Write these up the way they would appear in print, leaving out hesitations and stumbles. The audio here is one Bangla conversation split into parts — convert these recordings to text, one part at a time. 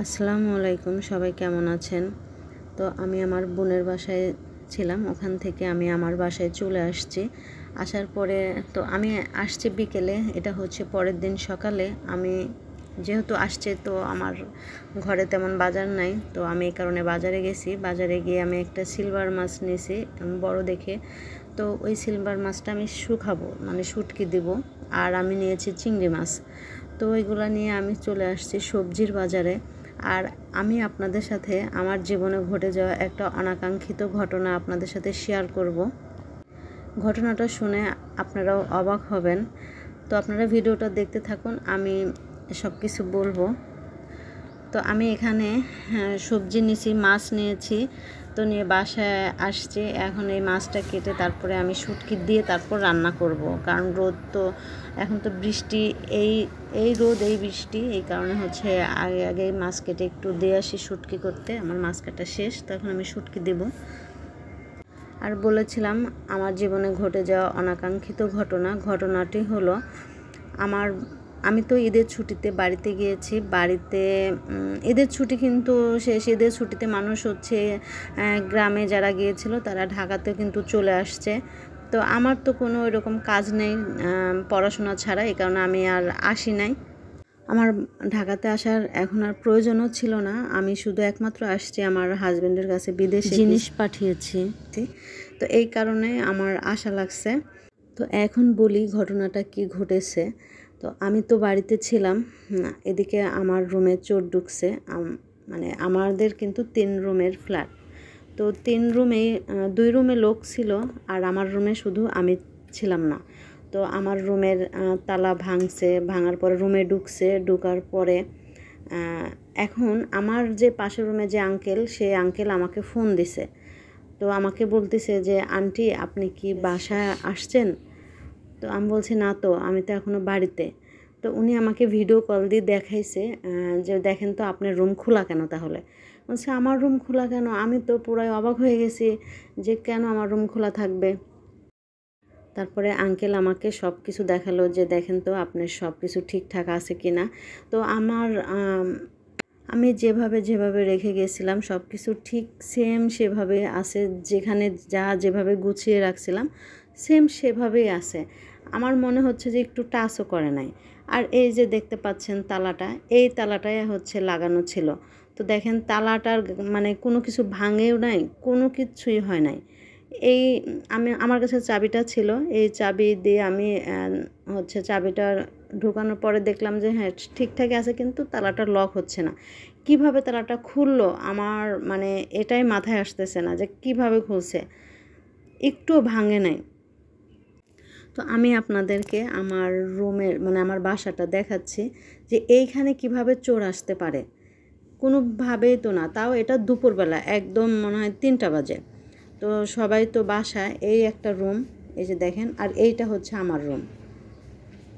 আসসালামু আলাইকুম, সবাই কেমন আছেন? তো আমি আমার বোনের বাসায় ছিলাম, ওখান থেকে আমি আমার বাসায় চলে আসছি। আসার পরে তো আমি আসছি বিকেলে, এটা হচ্ছে পরের দিন সকালে। আমি যেহেতু আসছে তো আমার ঘরে তেমন বাজার নাই, তো আমি এই কারণে বাজারে গেছি। বাজারে গিয়ে আমি একটা সিলভার মাছ নিয়েছি বড় দেখে। তো ওই সিলভার মাছটা আমি শুকাবো, মানে শুটকি দিব। আর আমি নিয়েছি চিংড়ি মাছ। তো ওইগুলো নিয়ে আমি চলে আসছি সবজির বাজারে। আর আমি আপনাদের সাথে আমার জীবনে ঘটে যাওয়া একটা অনাকাঙ্ক্ষিত ঘটনা আপনাদের সাথে শেয়ার করব। ঘটনাটা শুনে আপনারাও অবাক হবেন। তো আপনারা ভিডিওটা দেখতে থাকুন, আমি সব কিছু বলবো। তো আমি এখানে সবজি নিয়েছি, মাছ নিয়েছি। তো নিয়ে বাসায় আসছি। এখন এই মাছটা কেটে তারপরে আমি শুটকি দিয়ে তারপর রান্না করব, কারণ রোদ তো এখন তো বৃষ্টি, এই রোদ এই বৃষ্টি, এই কারণে হচ্ছে আগে মাছ কেটে একটু দিয়ে আসি শুটকি করতে। আমার মাছ কাটা শেষ, তো এখন আমি শুটকি দেব। আর বলেছিলাম আমার জীবনে ঘটে যাওয়া অনাকাঙ্ক্ষিত ঘটনাটি হলো আমি তো ঈদের ছুটিতে বাড়িতে গিয়েছি। বাড়িতে ঈদের ছুটি কিন্তু শেষ। ঈদের ছুটিতে মানুষ হচ্ছে গ্রামে যারা গিয়েছিল তারা ঢাকাতেও কিন্তু চলে আসছে। তো আমার তো কোনো এরকম কাজ নেই পড়াশোনা ছাড়া, এই কারণে আমি আর আসি নাই। আমার ঢাকাতে আসার এখন আর প্রয়োজনও ছিল না। আমি শুধু একমাত্র আসছি আমার হাজব্যান্ডের কাছে বিদেশে জিনিস পাঠিয়েছি, তো এই কারণে আমার আশা লাগছে। তো এখন বলি ঘটনাটা কি ঘটেছে। তো আমি তো বাড়িতে ছিলাম, এদিকে আমার রুমে চোর ঢুকছে। মানে আমাদের কিন্তু 3 রুমের ফ্ল্যাট। তো 3 রুমে 2 রুমে লোক ছিল, আর আমার রুমে শুধু আমি ছিলাম না। তো আমার রুমের তালা ভাঙছে, ভাঙার পরে রুমে ঢুকার পরে এখন আমার যে পাশের রুমে যে আঙ্কেল, সে আঙ্কেল আমাকে ফোন দিছে। তো আমাকে বলতেছে যে আন্টি আপনি কি বাসায় আসছেন? তো আমি বলছি না, তো আমি তো এখনও বাড়িতে। তো উনি আমাকে ভিডিও কল দিয়ে দেখাইছে যে দেখেন তো আপনার রুম খোলা কেন। তাহলে বলছে আমার রুম খোলা কেন? আমি তো পুরাই অবাক হয়ে গেছি যে কেন আমার রুম খোলা থাকবে। তারপরে আঙ্কেল আমাকে সব কিছু দেখালো যে দেখেন তো আপনার সব কিছু ঠিকঠাক আছে কি না। তো আমি যেভাবে রেখে গেছিলাম সব কিছু ঠিক সেম সেভাবে আছে, যেখানে যেভাবে গুছিয়ে রাখছিলাম সেম সেভাবেই আছে। আমার মনে হচ্ছে যে একটু টাচও করে নাই। আর এই যে দেখতে পাচ্ছেন তালাটা, এই তালাটাই হচ্ছে লাগানো ছিল। তো দেখেন তালাটার মানে কোনো কিছু ভাঙেও নাই, কোনো কিছুই হয় নাই। আমার কাছে চাবিটা ছিল, এই চাবি দিয়ে আমি হচ্ছে চাবিটা ঢোকানোর পরে দেখলাম যে হ্যাঁ ঠিকঠাকই আছে, কিন্তু তালাটা লক হচ্ছে না। কিভাবে তালাটা খুললো আমার মানে এটাই মাথায় আসতেছে না যে কিভাবে খুলছে, একটুও ভাঙে নাই। তো আমি আপনাদেরকে আমার রুমের মানে আমার বাসাটা দেখাচ্ছি যে এইখানে কিভাবে চোর আসতে পারে। কোনোভাবেই তো না, তাও এটা দুপুরবেলা, একদম মনে হয় 3টা বাজে। তো সবাই তো বাসায়, এই একটা রুম, এই যে দেখেন, আর এইটা হচ্ছে আমার রুম।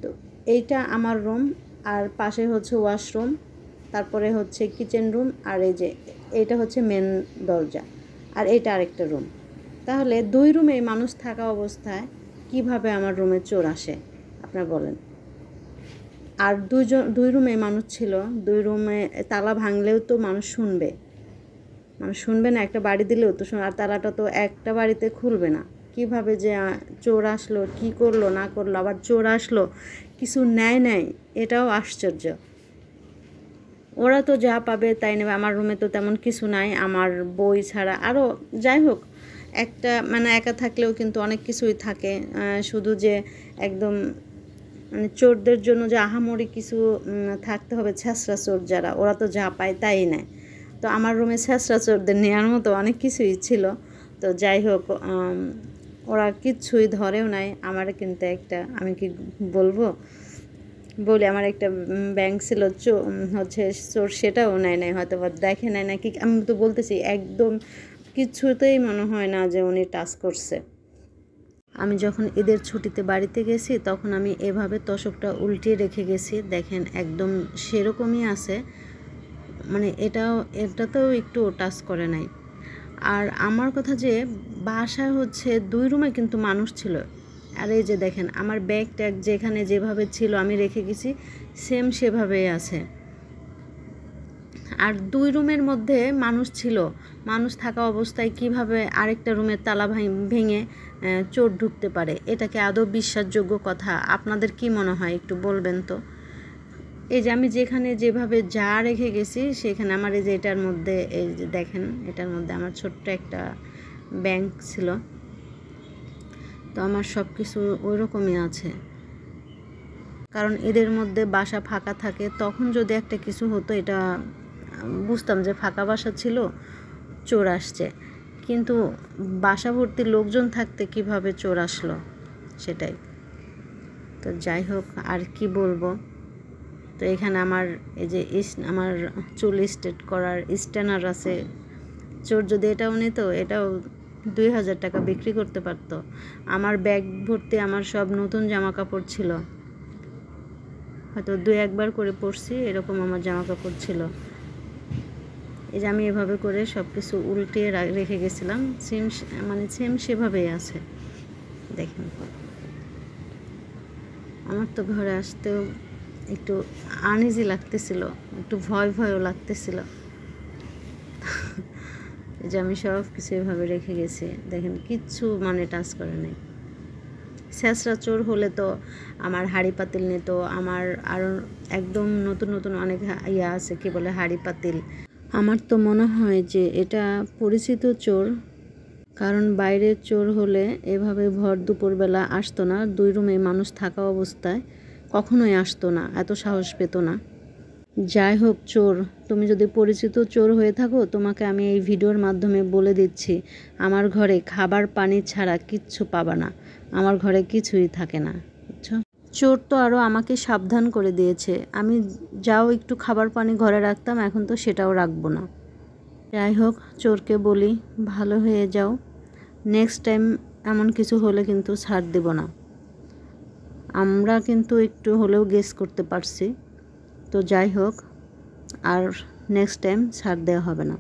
তো এইটা আমার রুম, আর পাশে হচ্ছে ওয়াশরুম, তারপরে হচ্ছে কিচেন রুম, আর এই যে এইটা হচ্ছে মেন দরজা, আর এইটা আরেকটা রুম। তাহলে 2 রুমে মানুষ থাকা অবস্থায় কিভাবে আমার রুমে চোর আসে আপনারা বলেন? আর 2 রুমে মানুষ ছিল, 2 রুমে তালা ভাঙলেও তো মানুষ শুনবে না, একটা বাড়ি দিলেও তো আর তালাটা তো একটা বাড়িতে খুলবে না। কিভাবে যে চোর আসলো, কি করলো না করলো, আবার চোর আসলো কিছু নেয়, এটাও আশ্চর্য। ওরা তো যা পাবে তাই নেবে। আমার রুমে তো তেমন কিছু নাই, আমার বই ছাড়া আরও যাই হোক, একটা মানে একা থাকলেও কিন্তু অনেক কিছুই থাকে। শুধু যে একদম মানে চোরদের জন্য যে আহামরি কিছু থাকতে হবে, ছ্যাঁচড়া চোর যারা, ওরা তো যা পায় তাই নেয়। তো আমার রুমে ছ্যাঁচড়া চোরদের নেওয়ার মতো অনেক কিছুই ছিল। তো যাই হোক, ওরা কিচ্ছুই ধরেও নাই। আমার কিন্তু আমি কি বলি আমার একটা ব্যাংক ছিল হচ্ছে চোর, সেটাও নাই, হয়তো বা দেখে নাই নাকি, আমি তো বলতেছি একদম কিছুতেই মনে হয় না যে উনি টাচ করছে। আমি যখন ঈদের ছুটিতে বাড়িতে গেছি তখন আমি এভাবে তোশকটা উল্টিয়ে রেখে গেছি, দেখেন একদম সেরকমই আছে, মানে এটাতেও একটু টাচ করে নাই। আর আমার কথা যে বাসায় হচ্ছে 2 রুমে কিন্তু মানুষ ছিল। আর এই যে দেখেন আমার ব্যাগ ট্যাগ যেখানে যেভাবে ছিল আমি রেখে গেছি সেম সেভাবেই আছে। আর 2 রুমের মধ্যে মানুষ ছিল, মানুষ থাকা অবস্থায় কিভাবে আরেকটা রুমের তালা ভেঙে চোর ঢুকতে পারে? এটা কি আদৌ বিশ্বাসযোগ্য কথা? আপনাদের কি মনে হয় একটু বলবেন তো। এই যে আমি যেখানে যেভাবে যা রেখে গেছি সেখানে আমার এই যে এটার মধ্যে, এই যে দেখেন এটার মধ্যে আমার ছোট্ট একটা ব্যাংক ছিল, তো আমার সব কিছু ওই রকমই আছে। কারণ এদের মধ্যে বাসা ফাঁকা থাকে, তখন যদি একটা কিছু হতো এটা বুঝতাম যে ফাঁকা বাসা ছিল, চোর আসছে। কিন্তু বাসা ভর্তি লোকজন থাকতে কিভাবে চোর আসলো, সেটাই। তো যাই হোক, আর কি বলবো। তো এখানে আমার এই যে আমার চুল স্ট্রেট করার স্ট্যানার আছে। চোর যদি এটাও নিত, এটাও 2000 টাকা বিক্রি করতে পারতো। আমার ব্যাগ ভর্তি আমার সব নতুন জামা কাপড় ছিল, হয়তো 2-1 বার করে পরছি, এরকম আমার জামা কাপড় ছিল। এই যে আমি এভাবে করে সব কিছু উল্টিয়ে রেখে গেছিলাম, সেম সেভাবেই আছে। দেখেন, আমার তো ঘরে আসতেও একটু আনইজি লাগতেছিল, একটু ভয়ও লাগতেছিল। যে আমি সব কিছু এভাবে রেখে গেছি, দেখেন কিচ্ছু টাচ করে নাই। ছেঁচড়া চোর হলে তো আমার হাঁড়ি পাতিল নিত, আমার আরও একদম নতুন নতুন অনেক আছে, কি বলে, হাঁড়ি পাতিল। আমার তো মনে হয় যে এটা পরিচিত চোর, কারণ বাইরের চোর হলে এভাবে ভর দুপুরবেলা আসতো না, 2 রুমে মানুষ থাকা অবস্থায় কখনোই আসতো না, এত সাহস পেত না। যাই হোক, চোর, তুমি যদি পরিচিত চোর হয়ে থাকো, তোমাকে আমি এই ভিডিওর মাধ্যমে বলে দিচ্ছি, আমার ঘরে খাবার পানি ছাড়া কিচ্ছু পাবা না, আমার ঘরে কিছুই থাকে না, বুঝছো। চোর তো আরও আমাকে সাবধান করে দিয়েছে, আমি যাও একটু খাবার পানি ঘরে রাখতাম, এখন তো সেটাও রাখবো না। যাই হোক, চোরকে বলি ভালো হয়ে যাও, নেক্সট টাইম এমন কিছু হলে কিন্তু ছাড় দেব না। আমরা কিন্তু একটু হলেও গেস করতে পারছি, তো যাই হোক, আর নেক্সট টাইম ছাড় দেওয়া হবে না।